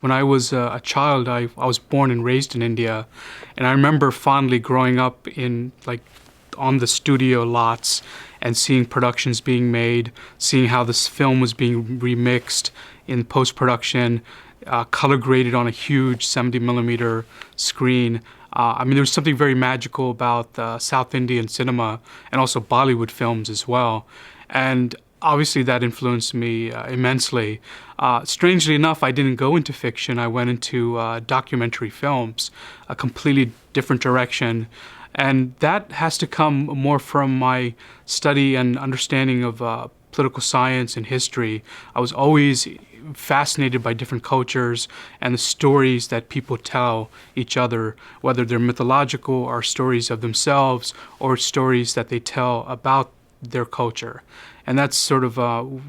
When I was a child, I was born and raised in India, and I remember fondly growing up in on the studio lots and seeing productions being made, seeing how this film was being remixed in post-production, color graded on a huge 70 millimeter screen. I mean, there was something very magical about South Indian cinema and also Bollywood films as well. And obviously that influenced me immensely. Strangely enough, I didn't go into fiction. I went into documentary films, a completely different direction. And that has to come more from my study and understanding of political science and history. I was always fascinated by different cultures and the stories that people tell each other, whether they're mythological or stories of themselves or stories that they tell about their culture. And that's sort of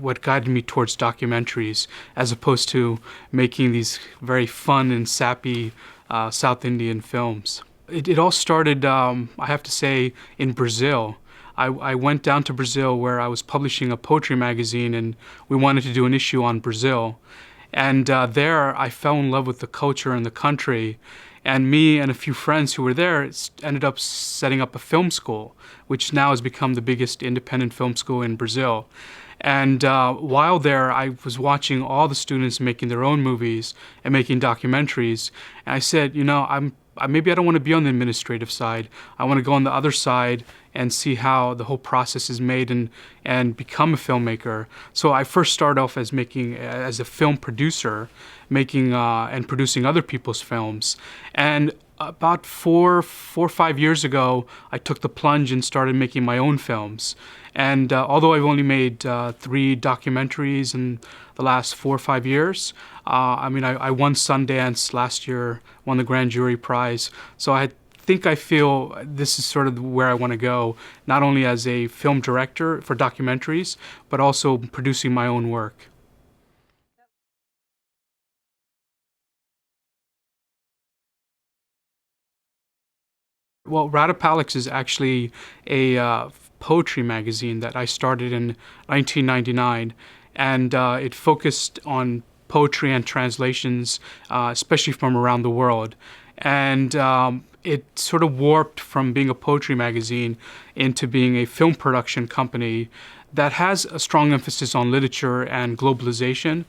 what guided me towards documentaries, as opposed to making these very fun and sappy South Indian films. It all started, I have to say, in Brazil. I went down to Brazil where I was publishing a poetry magazine, and we wanted to do an issue on Brazil. And there I fell in love with the culture and the country. And me and a few friends who were there ended up setting up a film school, which now has become the biggest independent film school in Brazil. And while there, I was watching all the students making their own movies and making documentaries. And I said, you know, maybe I don't want to be on the administrative side. I want to go on the other side and see how the whole process is made and become a filmmaker. So I first started off as a film producer, making and producing other people's films. And about four or 5 years ago, I took the plunge and started making my own films. And although I've only made 3 documentaries in the last 4 or 5 years, I mean, I won Sundance last year, won the Grand Jury Prize. So I feel this is sort of where I want to go, not only as a film director for documentaries, but also producing my own work. Well, Rattapallax is actually a poetry magazine that I started in 1999, and it focused on poetry and translations, especially from around the world. And it sort of warped from being a poetry magazine into being a film production company that has a strong emphasis on literature and globalization.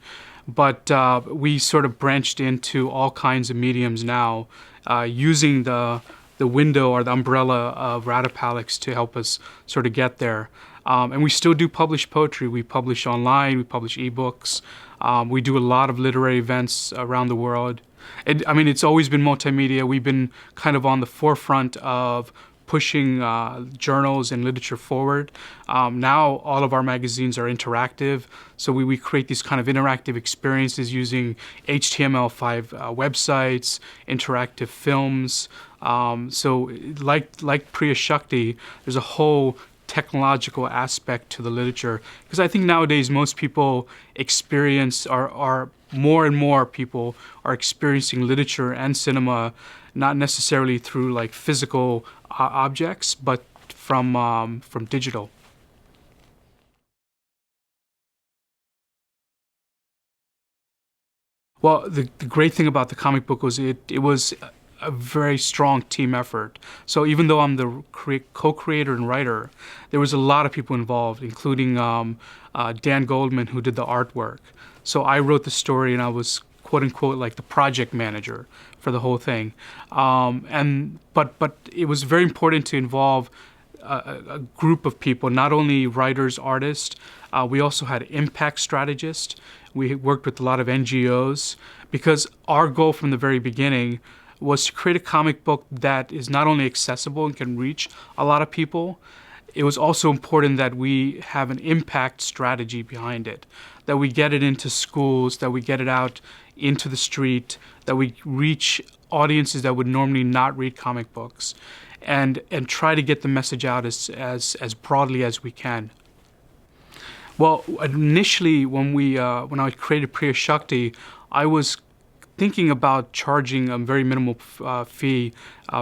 But we sort of branched into all kinds of mediums now, using the window or the umbrella of Rattapallax to help us sort of get there. And we still do publish poetry. We publish online, we publish ebooks. We do a lot of literary events around the world. I mean, it's always been multimedia. We've been kind of on the forefront of pushing journals and literature forward. Now all of our magazines are interactive, so we create these kind of interactive experiences using HTML5 websites, interactive films. So like Priya Shakti, there's a whole technological aspect to the literature, because I think nowadays most people are more and more people are experiencing literature and cinema not necessarily through like physical objects, but from digital. Well, the great thing about the comic book was it was a very strong team effort. So even though I'm the co-creator and writer, there was a lot of people involved, including Dan Goldman, who did the artwork. So I wrote the story, and I was quote unquote like the project manager for the whole thing. But it was very important to involve a group of people, not only writers, artists. We also had impact strategists. We worked with a lot of NGOs, because our goal from the very beginning was to create a comic book that is not only accessible and can reach a lot of people. It was also important that we have an impact strategy behind it, that we get it into schools, that we get it out into the street, that we reach audiences that would normally not read comic books, and try to get the message out as broadly as we can. Well, initially when I created Priya Shakti, I was thinking about charging a very minimal fee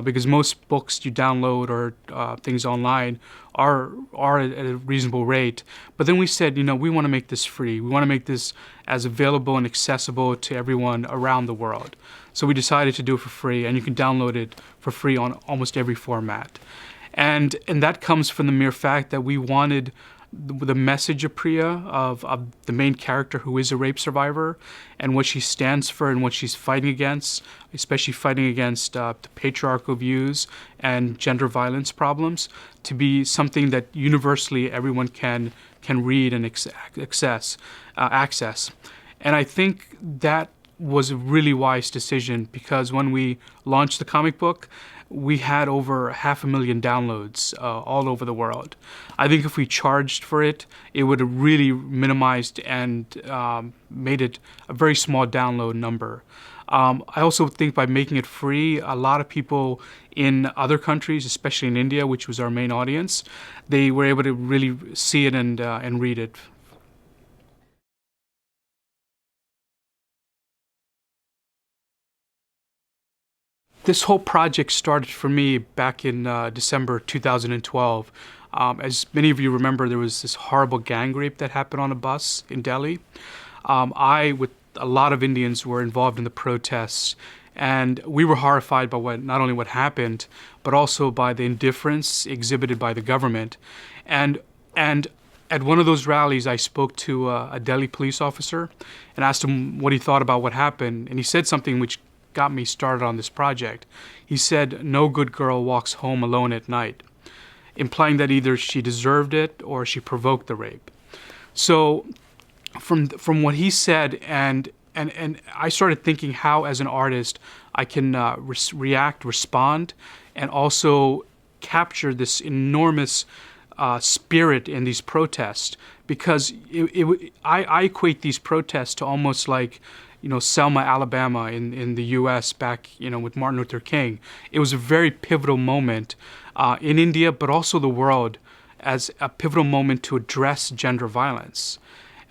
because most books you download or things online are at a reasonable rate. But then we said, we want to make this free. We want to make this as available and accessible to everyone around the world. So we decided to do it for free, and you can download it for free on almost every format. And that comes from the mere fact that we wanted the message of Priya, of the main character who is a rape survivor, and what she stands for and what she's fighting against, especially fighting against the patriarchal views and gender violence problems, to be something that universally everyone can read and access. And I think that was a really wise decision, because when we launched the comic book, we had over 500,000 downloads all over the world. I think if we charged for it, it would have really minimized and made it a very small download number. I also think by making it free, a lot of people in other countries, especially in India, which was our main audience, they were able to really see it and read it. This whole project started for me back in December 2012. As many of you remember, there was this horrible gang rape that happened on a bus in Delhi. I, with a lot of Indians, were involved in the protests, and we were horrified by not only what happened, but also by the indifference exhibited by the government. And at one of those rallies, I spoke to a Delhi police officer and asked him what he thought about what happened, and he said something which got me started on this project. He said, "No good girl walks home alone at night," implying that either she deserved it or she provoked the rape. So from what he said, and I started thinking how, as an artist, I can respond, and also capture this enormous spirit in these protests, because I equate these protests to almost like Selma, Alabama in the U.S. back, with Martin Luther King. It was a very pivotal moment in India, but also the world, as a pivotal moment to address gender violence.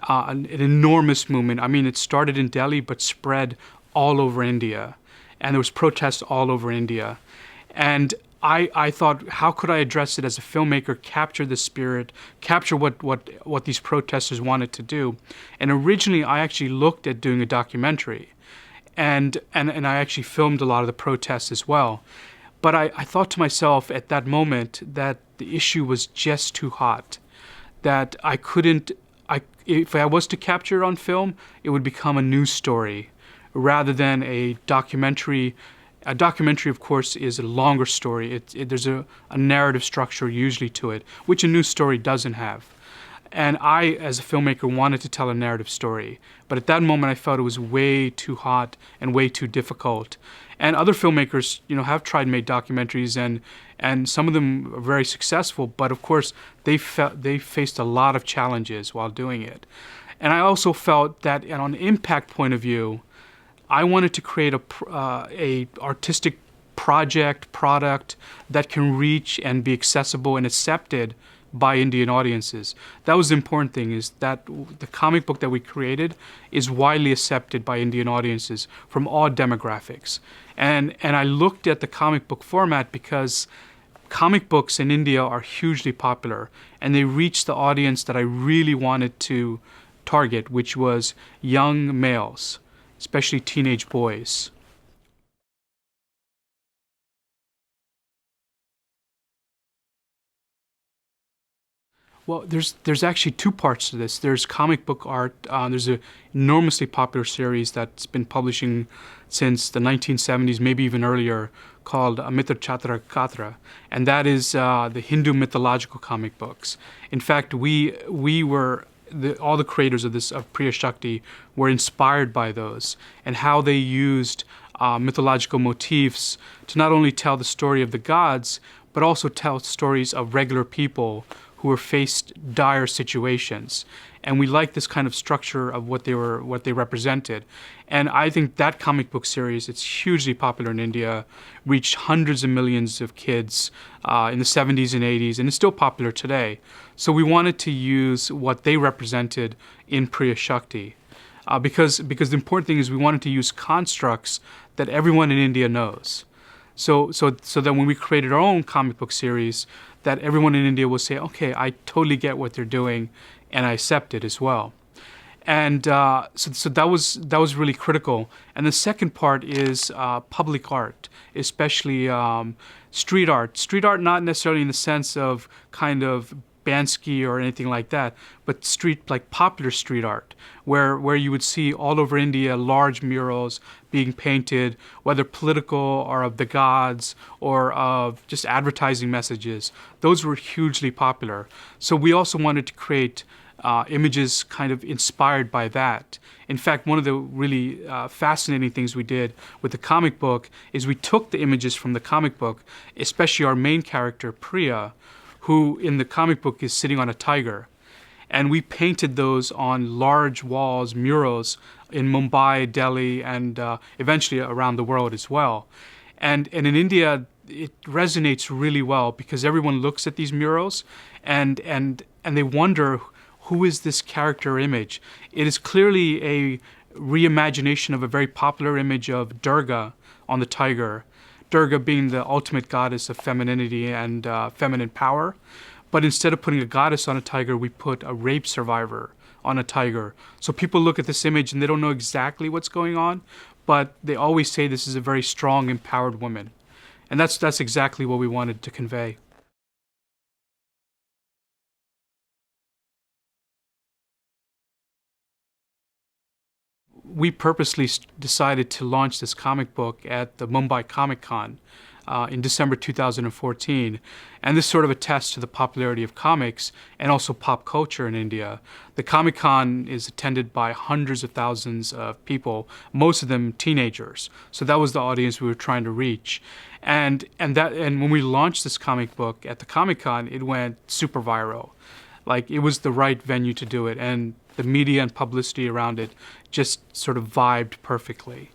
An enormous movement. I mean, it started in Delhi, but spread all over India. And there was protests all over India. And I thought, how could I address it as a filmmaker, capture the spirit, capture what these protesters wanted to do. And originally, I actually looked at doing a documentary. And I actually filmed a lot of the protests as well. But I thought to myself at that moment that the issue was just too hot, that I couldn't, if I was to capture it on film, it would become a news story rather than a documentary. A documentary, of course, is a longer story. There's a narrative structure usually to it, which a news story doesn't have. And I, as a filmmaker, wanted to tell a narrative story. But at that moment, I felt it was way too hot and way too difficult. And other filmmakers, have tried and made documentaries, and some of them are very successful. But of course, they faced a lot of challenges while doing it. And I also felt that, on an impact point of view, I wanted to create a artistic product that can reach and be accessible and accepted by Indian audiences. That was the important thing, is that the comic book that we created is widely accepted by Indian audiences from all demographics. And I looked at the comic book format because comic books in India are hugely popular, and they reach the audience that I really wanted to target, which was young males, especially teenage boys. Well, there's actually two parts to this. There's comic book art. There's an enormously popular series that's been publishing since the 1970s, maybe even earlier, called Amar Chitra Katha, and that is the Hindu mythological comic books. In fact, all the creators of Priya Shakti were inspired by those, and how they used mythological motifs to not only tell the story of the gods, but also tell stories of regular people who were faced dire situations. And we like this kind of structure of what they represented. And I think that comic book series, it's hugely popular in India, reached hundreds of millions of kids in the 70s and 80s, and it's still popular today. So we wanted to use what they represented in Priya Shakti. because the important thing is we wanted to use constructs that everyone in India knows. So that when we created our own comic book series, that everyone in India will say, okay, I totally get what they're doing, and I accept it as well. And so that was really critical. And the second part is public art, especially street art. Street art, not necessarily in the sense of kind of Bansky or anything like that, but popular street art, where you would see all over India large murals being painted, whether political or of the gods or of just advertising messages. Those were hugely popular. So we also wanted to create images kind of inspired by that. In fact, one of the really fascinating things we did with the comic book is we took the images from the comic book, especially our main character, Priya, who in the comic book is sitting on a tiger. And we painted those on large walls, murals in Mumbai, Delhi, and eventually around the world as well. And in India, it resonates really well because everyone looks at these murals and they wonder, who is this character image? It is clearly a reimagination of a very popular image of Durga on the tiger. Durga being the ultimate goddess of femininity and feminine power. But instead of putting a goddess on a tiger, we put a rape survivor on a tiger. So people look at this image and they don't know exactly what's going on, but they always say this is a very strong, empowered woman. And that's exactly what we wanted to convey. We purposely decided to launch this comic book at the Mumbai Comic Con in December 2014. And this sort of attests to the popularity of comics and also pop culture in India. The Comic Con is attended by hundreds of thousands of people, most of them teenagers. So that was the audience we were trying to reach. And when we launched this comic book at the Comic Con, it went super viral. Like, it was the right venue to do it, and the media and publicity around it just sort of vibed perfectly.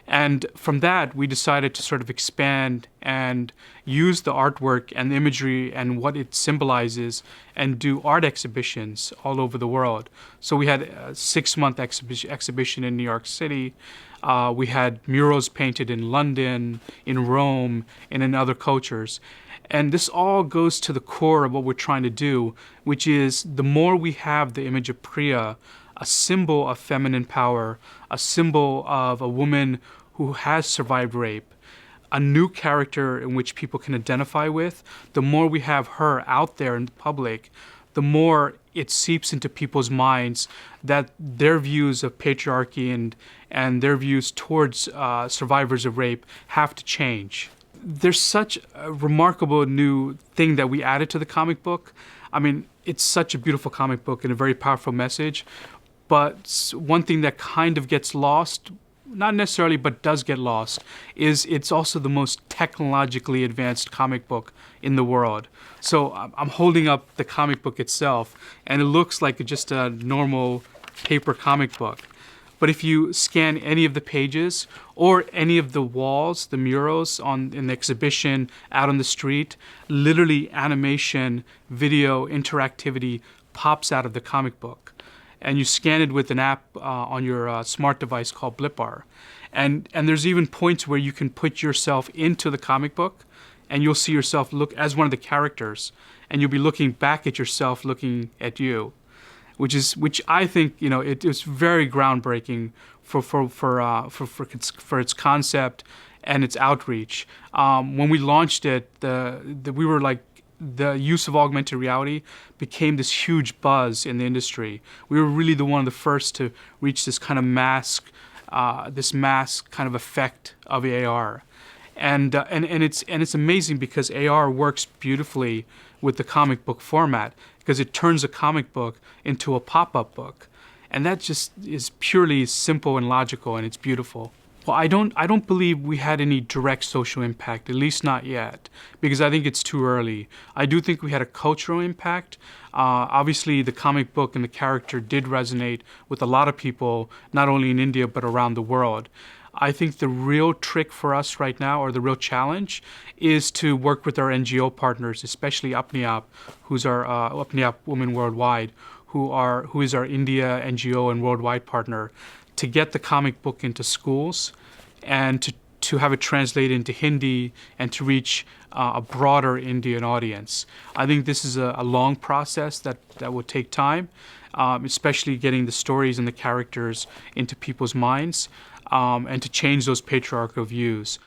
And from that, we decided to sort of expand and use the artwork and the imagery and what it symbolizes and do art exhibitions all over the world. So we had a 6-month exhibition in New York City. We had murals painted in London, in Rome, and in other cultures. And this all goes to the core of what we're trying to do, which is the more we have the image of Priya, a symbol of feminine power, a symbol of a woman who has survived rape, a new character in which people can identify with, the more we have her out there in the public, the more it seeps into people's minds that their views of patriarchy and their views towards survivors of rape have to change. There's such a remarkable new thing that we added to the comic book. I mean, it's such a beautiful comic book and a very powerful message. But one thing that kind of gets lost, not necessarily, but does get lost, is it's also the most technologically advanced comic book in the world. So I'm holding up the comic book itself, and it looks like just a normal paper comic book. But if you scan any of the pages or any of the walls, the murals in the exhibition, out on the street, literally animation, video, interactivity pops out of the comic book. And you scan it with an app on your smart device called Blipar. And there's even points where you can put yourself into the comic book and you'll see yourself look as one of the characters, and you'll be looking back at yourself looking at you. Which I think, it is very groundbreaking for its concept and its outreach. When we launched it, we were like, the use of augmented reality became this huge buzz in the industry. We were really one of the first to reach this kind of mask kind of effect of AR, and it's amazing because AR works beautifully with the comic book format, because it turns a comic book into a pop-up book. And that just is purely simple and logical, and it's beautiful. Well, I don't believe we had any direct social impact, at least not yet, because I think it's too early. I do think we had a cultural impact. Obviously, the comic book and the character did resonate with a lot of people, not only in India, but around the world. I think the real trick for us right now, or the real challenge, is to work with our NGO partners, especially Apniap, who's our Apniap Women Worldwide, who is our India NGO and worldwide partner, to get the comic book into schools and to have it translated into Hindi and to reach a broader Indian audience. I think this is a long process that will take time, especially getting the stories and the characters into people's minds, and to change those patriarchal views.